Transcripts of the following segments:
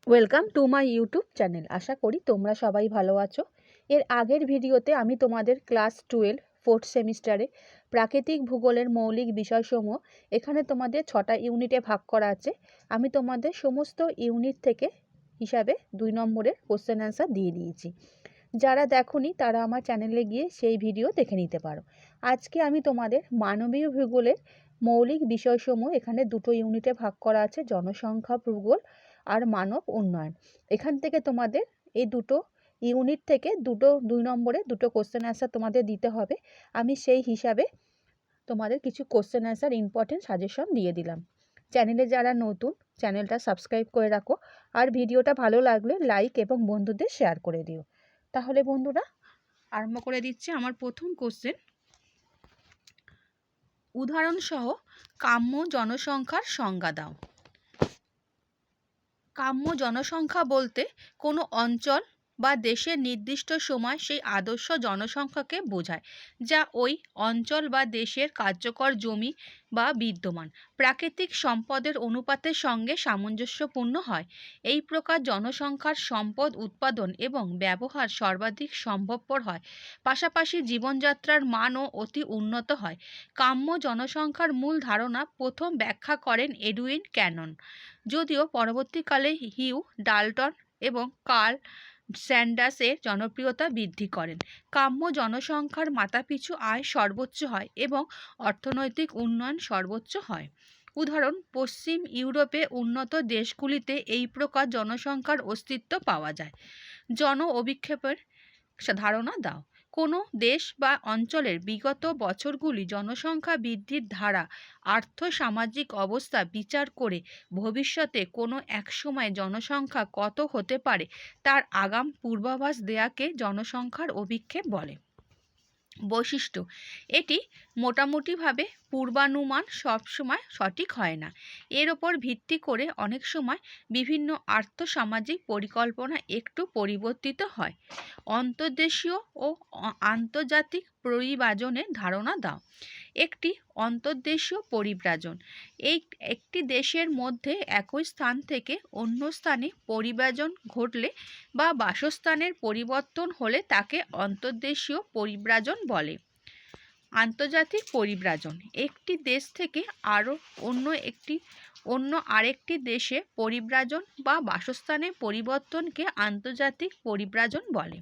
Welcome to my YouTube channel. আশা করি তোমরা সবাই ভালো আছো। এর আগের ভিডিওতে আমি তোমাদের ক্লাস 12 ফোর্থ সেমিস্টারে প্রাকৃতিক ভূগোলের মৌলিক বিষয়সমূহ এখানে তোমাদের 6টা ইউনিটে ভাগ করা আছে। আমি তোমাদের সমস্ত ইউনিট থেকে হিসাবে 2 নম্বরের কোশ্চেন অ্যান্সার দিয়ে দিয়েছি। যারা দেখোনি তারা আমার চ্যানেলে গিয়ে সেই ভিডিও দেখে নিতে পারো। আজকে আমি তোমাদের মানবীয় ভূগোলের মৌলিক বিষয়সমূহ এখানে 2টো ইউনিটে ভাগ করা আছে, জনসংখ্যা ভূগোল আর মানব উন্নয়ন। এখান থেকে তোমাদের এই 2টো ইউনিট থেকে 2 নম্বরে 2টো কোশ্চেন অ্যান্সার তোমাদের দিতে হবে। আমি সেই হিসাবে তোমাদের কিছু কোশ্চেন অ্যান্সার ইম্পর্টেন্ট সাজেশন দিয়ে দিলাম। চ্যানেলে যারা নতুন, চ্যানেলটা সাবস্ক্রাইব করে রাখো, আর ভিডিওটা ভালো লাগলে লাইক এবং বন্ধুদের শেয়ার করে দিও। তাহলে বন্ধুরা আরম্ভ করে দিচ্ছি আমার প্রথম কোশ্চেন। উদাহরণসহ কাম্য জনসংখ্যার সংজ্ঞা দাও। কাম্য জনসংখ্যা বলতে কোনো অঞ্চল বা দেশের নির্দিষ্ট সময় সেই আদর্শ জনসংখ্যাকে বোঝায়, যা ওই অঞ্চল বা দেশের কার্যকর জমি বা বিদ্যমান প্রাকৃতিক সম্পদের অনুপাতের সঙ্গে সামঞ্জস্যপূর্ণ হয়। এই প্রকার জনসংখ্যার সম্পদ উৎপাদন এবং ব্যবহার সর্বাধিক সম্ভবপর হয়, পাশাপাশি জীবনযাত্রার মানও অতি উন্নত হয়। কাম্য জনসংখ্যার মূল ধারণা প্রথম ব্যাখ্যা করেন এডুইন ক্যানন, যদিও পরবর্তীকালে হিউ ডাল্টন এবং কার্ল স্যান্ডার্সের জনপ্রিয়তা বৃদ্ধি করেন। কাম্য জনসংখ্যার মাথাপিছু আয় সর্বোচ্চ হয় এবং অর্থনৈতিক উন্নয়ন সর্বোচ্চ হয়। উদাহরণ: পশ্চিম ইউরোপে উন্নত দেশগুলিতে এই প্রকার জনসংখ্যার অস্তিত্ব পাওয়া যায়। জন অভিক্ষেপের ধারণা দাও। কোনো দেশ বা অঞ্চলের বিগত বছরগুলি জনসংখ্যা বৃদ্ধির ধারা, আর্থ-সামাজিক অবস্থা বিচার করে ভবিষ্যতে কোনো এক সময় জনসংখ্যা কত হতে পারে তার আগাম পূর্বাভাস দেয়াকে জনসংখ্যার অভিক্ষেপ বলে। বৈশিষ্ট্য: এটি মোটামুটিভাবে পূর্বানুমান সবসময় সঠিক হয় না। এর ওপর ভিত্তি করে অনেক সময় বিভিন্ন আর্থ-সামাজিক পরিকল্পনা একটু পরিবর্তিত হয়। অন্তর্দেশীয় ও আন্তর্জাতিক পরিব্রাজনের ধারণা দাও। একটি অন্তর্দেশীয় পরিব্রাজন একটি দেশের মধ্যে একই স্থান থেকে অন্য স্থানে পরিব্রাজন ঘটলে বা বাসস্থানের পরিবর্তন হলে তাকে অন্তর্দেশীয় পরিব্রাজন বলে। আন্তর্জাতিক পরিব্রাজন একটি দেশ থেকে অন্য আরেকটি দেশে পরিব্রাজন বা বাসস্থানের পরিবর্তনকে আন্তর্জাতিক পরিব্রাজন বলে।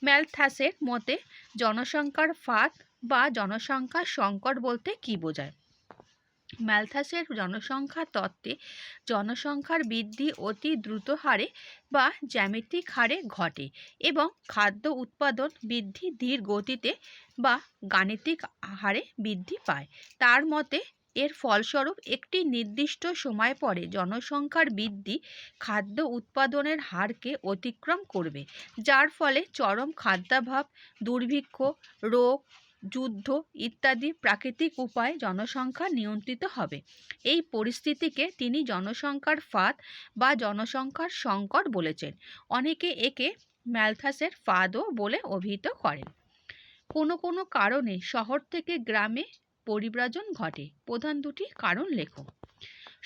ম্যালথাসের মতে জনসংখ্যার ফাঁদ বা জনসংখ্যার সংকট বলতে কী বোঝায়? ম্যালথাসের জনসংখ্যা তত্ত্বে জনসংখ্যার বৃদ্ধি অতি দ্রুত হারে বা জ্যামিতিক হারে ঘটে এবং খাদ্য উৎপাদন বৃদ্ধি ধীর গতিতে বা গাণিতিক হারে বৃদ্ধি পায়। তার মতে এর ফলস্বরূপ একটি নির্দিষ্ট সময় পরে জনসংখ্যার বৃদ্ধি খাদ্য উৎপাদনের হারকে অতিক্রম করবে, যার ফলে চরম খাদ্যাভাব, দুর্ভিক্ষ, রোগ, যুদ্ধ ইত্যাদি প্রাকৃতিক উপায়ে জনসংখ্যা নিয়ন্ত্রিত হবে। এই পরিস্থিতিকে তিনি জনসংখ্যার ফাঁদ বা জনসংখ্যার সংকট বলেছেন। অনেকে একে ম্যালথাসের ফাঁদও বলে অভিহিত করেন। কোনো কারণে শহর থেকে গ্রামে পরিব্রাজন ঘটে। প্রধান দুটি কারণ লেখো।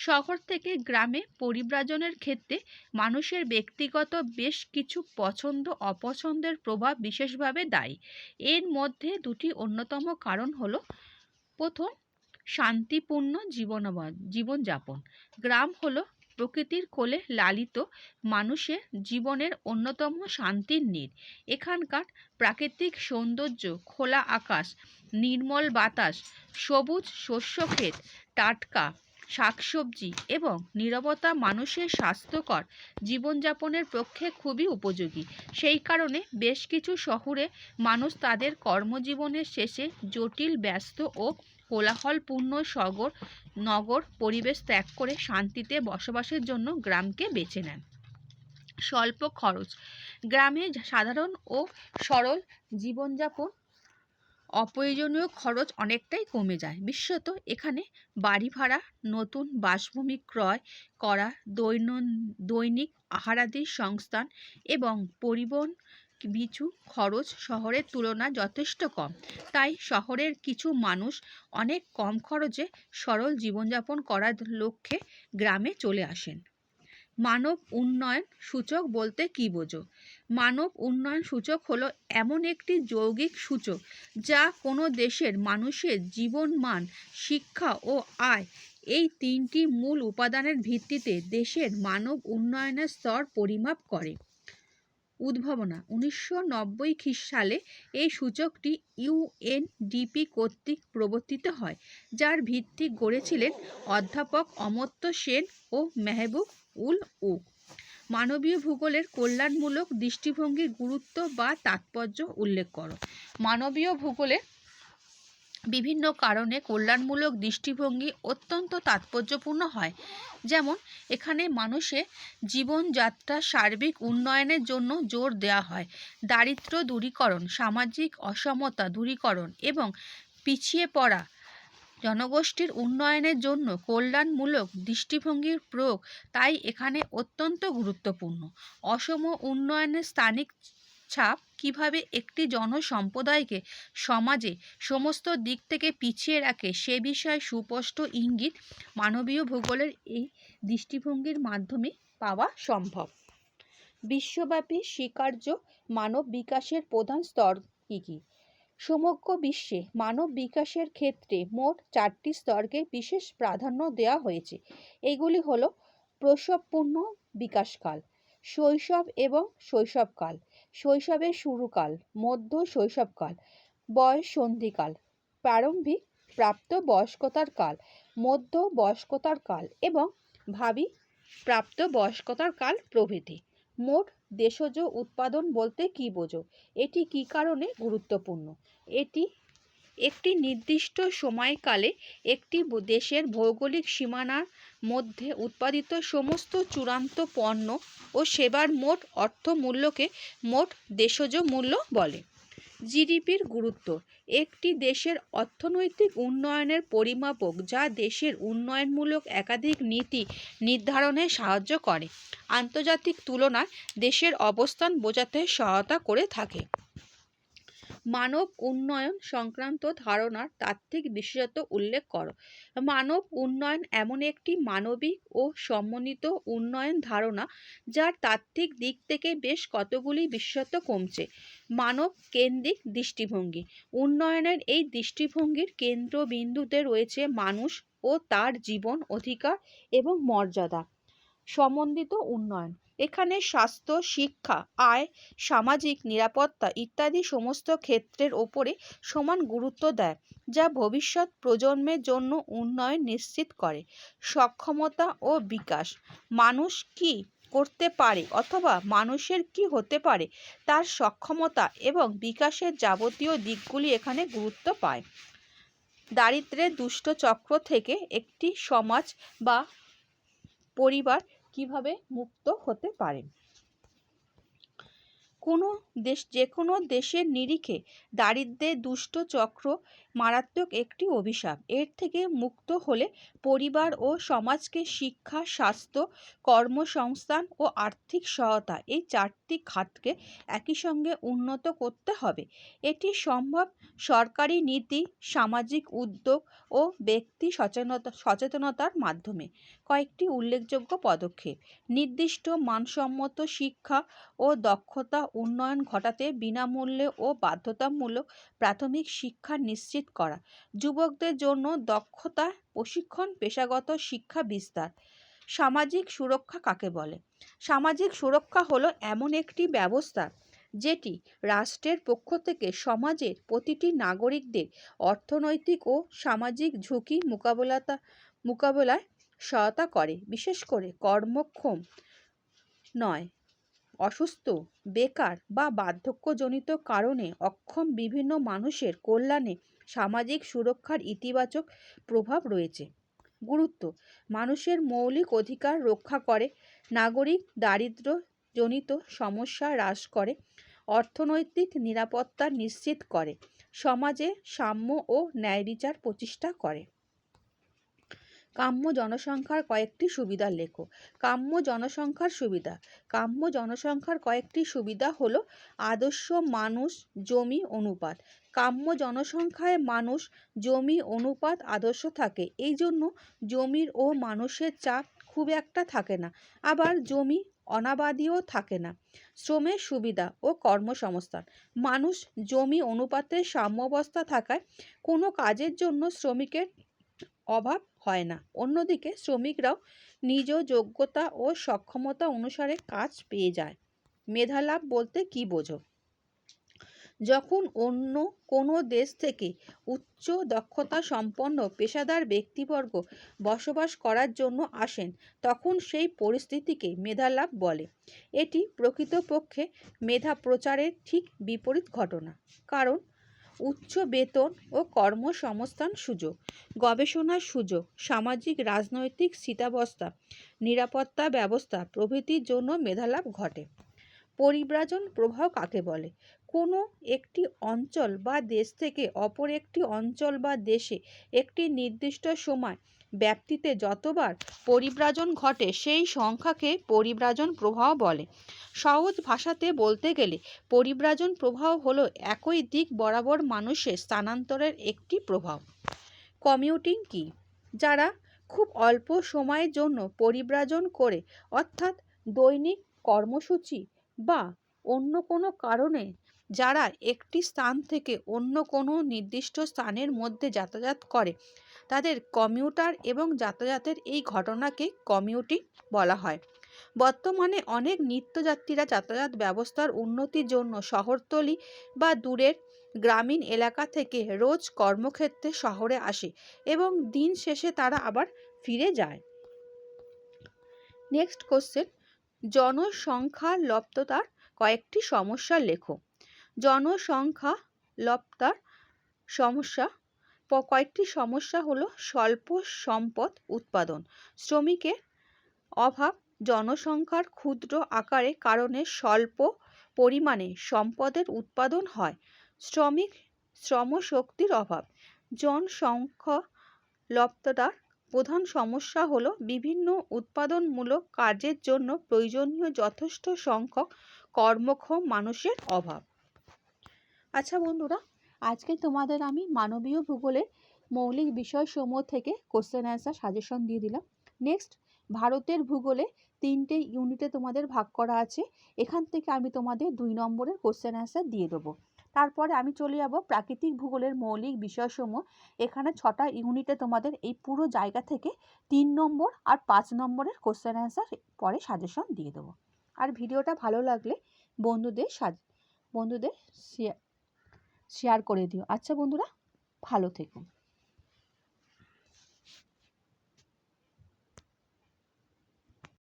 শহর থেকে গ্রামে পরিব্রাজনের ক্ষেত্রে মানুষের ব্যক্তিগত বেশ কিছু পছন্দ অপছন্দের প্রভাব বিশেষভাবে দায়ী। এর মধ্যে দুটি অন্যতম কারণ হলো: প্রথম, শান্তিপূর্ণ জীবনযাপন। গ্রাম হলো প্রকৃতির কোলে লালিত মানুষের জীবনের অন্যতম শান্তির নীড়। এখানকার প্রাকৃতিক সৌন্দর্য, খোলা আকাশ, নির্মল বাতাস, সবুজ শস্যক্ষেত, টাটকা শাকসবজি এবং নীরবতা মানুষের স্বাস্থ্যকর জীবনযাপনের পক্ষে খুবই উপযোগী। সেই কারণে বেশ কিছু শহরে মানুষ তাদের কর্মজীবনের শেষে জটিল, ব্যস্ত ও কোলাহলপূর্ণ নগর পরিবেশ ত্যাগ করে শান্তিতে বসবাসের জন্য গ্রামকে বেছে নেন। স্বল্প খরচ। গ্রামে সাধারণ ও সরল জীবনযাপন অপ্রয়োজনীয় খরচ অনেকটাই কমে যায়। বিশেষত এখানে বাড়ি ভাড়া, নতুন বাসভূমি ক্রয় করা, দৈনিক আহারাদির সংস্থান এবং পরিবহন পিছু খরচ শহরের তুলনায় যথেষ্ট কম। তাই শহরের কিছু মানুষ অনেক কম খরচে সরল জীবনযাপন করার লক্ষ্যে গ্রামে চলে আসেন। মানব উন্নয়ন সূচক বলতে কী বোঝো? মানব উন্নয়ন সূচক হলো এমন একটি যৌগিক সূচক যা কোনো দেশের মানুষের জীবনমান, শিক্ষা ও আয় এই তিনটি মূল উপাদানের ভিত্তিতে দেশের মানব উন্নয়নের স্তর পরিমাপ করে। উদ্ভাবনা: 1990 সালে এই সূচকটি ইউএনডিপি কর্তৃক প্রবর্তিত হয়, যার ভিত্তি গড়েছিলেন অধ্যাপক অমর্ত্য সেন ও মেহবুব উল হুক। মানবীয় ভূগোলের কল্যাণমূলক দৃষ্টিভঙ্গির গুরুত্ব বা তাৎপর্য উল্লেখ করো। মানবীয় ভূগোলের বিভিন্ন কারণে কল্যাণমূলক দৃষ্টিভঙ্গি অত্যন্ত তাৎপর্যপূর্ণ হয়। যেমন এখানে মানুষের জীবনযাত্রার সার্বিক উন্নয়নের জন্য জোর দেওয়া হয়। দারিদ্র্য দূরীকরণ, সামাজিক অসমতা দূরীকরণ এবং পিছিয়ে পড়া জনগোষ্ঠীর উন্নয়নের জন্য কল্যাণমূলক দৃষ্টিভঙ্গির প্রয়োগ তাই এখানে অত্যন্ত গুরুত্বপূর্ণ। অসম উন্নয়নের স্থানিক ছাপ কিভাবে একটি জনসম্প্রদায়কে সমাজে সমস্ত দিক থেকে পিছিয়ে রাখে সে বিষয়ে সুস্পষ্ট ইঙ্গিত মানবীয় ভূগোলের এই দৃষ্টিভঙ্গির মাধ্যমে পাওয়া সম্ভব। বিশ্বব্যাপী স্বীকার্য মানব বিকাশের প্রধান স্তর কী কী? সমগ্র বিশ্বে মানব বিকাশের ক্ষেত্রে মোট 4টি স্তরকে বিশেষ প্রাধান্য দেওয়া হয়েছে। এগুলি হলো প্রসবপূর্ণ বিকাশকাল, শৈশব এবং শৈশবকাল, শৈশবের শুরুকাল, মধ্য শৈশবকাল, বয়ঃসন্ধিকাল, প্রারম্ভিক প্রাপ্তবয়স্কতার কাল, মধ্য বয়স্কতার কাল এবং ভাবী প্রাপ্তবয়স্কতার কাল প্রভৃতি। মোট দেশজ উৎপাদন বলতে কী বোঝো? এটি কী কারণে গুরুত্বপূর্ণ? এটি একটি নির্দিষ্ট সময়কালে একটি দেশের ভৌগোলিক সীমানার মধ্যে উৎপাদিত সমস্ত চূড়ান্ত পণ্য ও সেবার মোট অর্থমূল্যকে মোট দেশজ মূল্য বলে। জিডিপির গুরুত্ব: একটি দেশের অর্থনৈতিক উন্নয়নের পরিমাপক যা দেশের উন্নয়নমূলক একাধিক নীতি নির্ধারণে সাহায্য করে। আন্তর্জাতিক তুলনায় দেশের অবস্থান বোঝাতে সহায়তা করে থাকে। মানব উন্নয়ন সংক্রান্ত ধারণার তাত্ত্বিক বিশেষত্ব উল্লেখ করো। মানব উন্নয়ন এমন একটি মানবিক ও সমন্বিত উন্নয়ন ধারণা যার তাত্ত্বিক দিক থেকে বেশ কতগুলি বিশেষত্ব কমছে। মানব কেন্দ্রিক দৃষ্টিভঙ্গি: উন্নয়নের এই দৃষ্টিভঙ্গির কেন্দ্রবিন্দুতে রয়েছে মানুষ ও তার জীবন, অধিকার এবং মর্যাদা। সমন্বিত উন্নয়ন: এখানে স্বাস্থ্য, শিক্ষা, আয়, সামাজিক নিরাপত্তা ইত্যাদি সমস্ত ক্ষেত্রের ওপরে সমান গুরুত্ব দেয়, যা ভবিষ্যৎ প্রজন্মের জন্য উন্নয়ন নিশ্চিত করে। সক্ষমতা ও বিকাশ: মানুষ কী করতে পারে অথবা মানুষের কী হতে পারে তার সক্ষমতা এবং বিকাশের যাবতীয় দিকগুলি এখানে গুরুত্ব পায়। দারিদ্র্যের দুষ্ট চক্র থেকে একটি সমাজ বা পরিবার কিভাবে মুক্ত হতে পারে? যে কোনো দেশের নিরিখে দারিদ্র্যের দুষ্ট চক্র মারাত্মক একটি অভিশাপ। এর থেকে মুক্ত হলে পরিবার ও সমাজকে শিক্ষা, স্বাস্থ্য, কর্মসংস্থান ও আর্থিক সহায়তা এই 4টি খাতকে একই সঙ্গে উন্নত করতে হবে। এটি সম্ভব সরকারি নীতি, সামাজিক উদ্যোগ ও ব্যক্তি সচেতনতার মাধ্যমে। কয়েকটি উল্লেখযোগ্য পদক্ষেপ: নির্দিষ্ট মানসম্মত শিক্ষা ও দক্ষতা উন্নয়ন ঘটাতে বিনামূল্যে ও বাধ্যতামূলক প্রাথমিক শিক্ষা নিশ্চিত করা। যুবকদের জন্য দক্ষতা প্রশিক্ষণ, পেশাগত শিক্ষা বিস্তার। সামাজিক সুরক্ষা কাকে বলে? সামাজিক সুরক্ষা হলো এমন একটি ব্যবস্থা যেটি রাষ্ট্রের পক্ষ থেকে সমাজের প্রতিটি নাগরিকদের অর্থনৈতিক ও সামাজিক ঝুঁকি মোকাবেলায় সহায়তা করে, বিশেষ করে কর্মক্ষম নয়, অসুস্থ, বেকার বা বার্ধক্যজনিত কারণে অক্ষম বিভিন্ন মানুষের কল্যাণে সামাজিক সুরক্ষার ইতিবাচক প্রভাব রয়েছে। গুরুত্ব: মানুষের মৌলিক অধিকার রক্ষা করে, নাগরিক দারিদ্র্যজনিত সমস্যা হ্রাস করে, অর্থনৈতিক নিরাপত্তা নিশ্চিত করে, সমাজে সাম্য ও ন্যায়বিচার প্রতিষ্ঠা করে। কাম্য জনসংখ্যার কয়েকটি সুবিধা লেখো। কাম্য জনসংখ্যার সুবিধা: কাম্য জনসংখ্যার কয়েকটি সুবিধা হলো আদর্শ মানুষ জমি অনুপাত। কাম্য জনসংখ্যায় মানুষ জমি অনুপাত আদর্শ থাকে, এই জন্য জমির ও মানুষের চাপ খুব একটা থাকে না, আবার জমি অনাবাদিও থাকে না। শ্রমের সুবিধা ও কর্মসংস্থান। মানুষ জমি অনুপাতে সাম্যাবস্থা থাকায় কোনো কাজের জন্য শ্রমিকের অভাব হয় না। অন্যদিকে শ্রমিকরাও নিজ যোগ্যতা ও সক্ষমতা অনুসারে কাজ পেয়ে যায়। মেধালাভ বলতে কি বোঝো? যখন অন্য কোনো দেশ থেকে উচ্চ দক্ষতা সম্পন্ন পেশাদার ব্যক্তিবর্গ বসবাস করার জন্য আসেন, তখন সেই পরিস্থিতিকে মেধালাভ বলে। এটি প্রকৃতপক্ষে মেধা প্রচারের ঠিক বিপরীত ঘটনা। কারণ উচ্চ বেতন ও কর্মসংস্থান সুযোগ, গবেষণার সুযোগ, সামাজিক রাজনৈতিক স্থিতাবস্থা, নিরাপত্তা ব্যবস্থা প্রভৃতির জন্য মেধালাভ ঘটে। পরিব্রাজন প্রবাহ কাকে বলে? কোনো একটি অঞ্চল বা দেশ থেকে অপর একটি অঞ্চল বা দেশে একটি নির্দিষ্ট সময় ব্যাপ্তিতে যতবার পরিব্রাজন ঘটে সেই সংখ্যাকে পরিব্রাজন প্রবাহ বলে। সহজ ভাষাতে বলতে গেলে পরিব্রাজন প্রবাহ হলো একই দিক বরাবর মানুষের স্থানান্তরের একটি প্রভাব। কমিউটিং কি? যারা খুব অল্প সময়ের জন্য পরিব্রাজন করে, অর্থাৎ দৈনিক কর্মসূচি বা অন্য কোনো কারণে যারা একটি স্থান থেকে অন্য কোনো নির্দিষ্ট স্থানের মধ্যে যাতায়াত করে, তাদের কমিউটার, এবং যাতায়াতের এই ঘটনাকে কমিউটিং বলা হয়। বর্তমানে অনেক নিত্যযাত্রীরা যাতায়াত ব্যবস্থার উন্নতির জন্য শহরতলি বা দূরের গ্রামীণ এলাকা থেকে রোজ কর্মক্ষেত্রে শহরে আসে এবং দিন শেষে তারা আবার ফিরে যায়। নেক্সট কোশ্চেন, জনসংখ্যা লব্ধতার কয়েকটি সমস্যা লেখো। জনসংখ্যা লব্ধতার সমস্যা কয়েকটি সমস্যা হলো স্বল্প সম্পদ উৎপাদন, শ্রমিকের অভাব, জনসংখ্যার ক্ষুদ্র আকারে কারণে স্বল্প পরিমাণে সম্পদের উৎপাদন হয়, শ্রমশক্তির অভাব। জনসংখ্যা লব্ধতার প্রধান সমস্যা হলো বিভিন্ন উৎপাদনমূলক কাজের জন্য প্রয়োজনীয় যথেষ্ট সংখ্যক কর্মক্ষম মানুষের অভাব। আচ্ছা বন্ধুরা, আজকে তোমাদের আমি মানবীয় ভূগোলের মৌলিক বিষয়সমূহ থেকে কোশ্চেন অ্যান্সার সাজেশন দিয়ে দিলাম। নেক্সট, ভারতের ভূগোলে 3টে ইউনিটে তোমাদের ভাগ করা আছে। এখান থেকে আমি তোমাদের 2 নম্বরের কোশ্চেন অ্যান্সার দিয়ে দেবো। তারপরে আমি চলে যাব প্রাকৃতিক ভূগোলের মৌলিক বিষয়সমূহ। এখানে 6টা ইউনিটে তোমাদের এই পুরো জায়গা থেকে 3 নম্বর আর 5 নম্বরের কোশ্চেন অ্যান্সার পরে সাজেশন দিয়ে দেবো। আর ভিডিওটা ভালো লাগলে বন্ধুদের শেয়ার করে দিও। আচ্ছা বন্ধুরা, ভালো থেকো।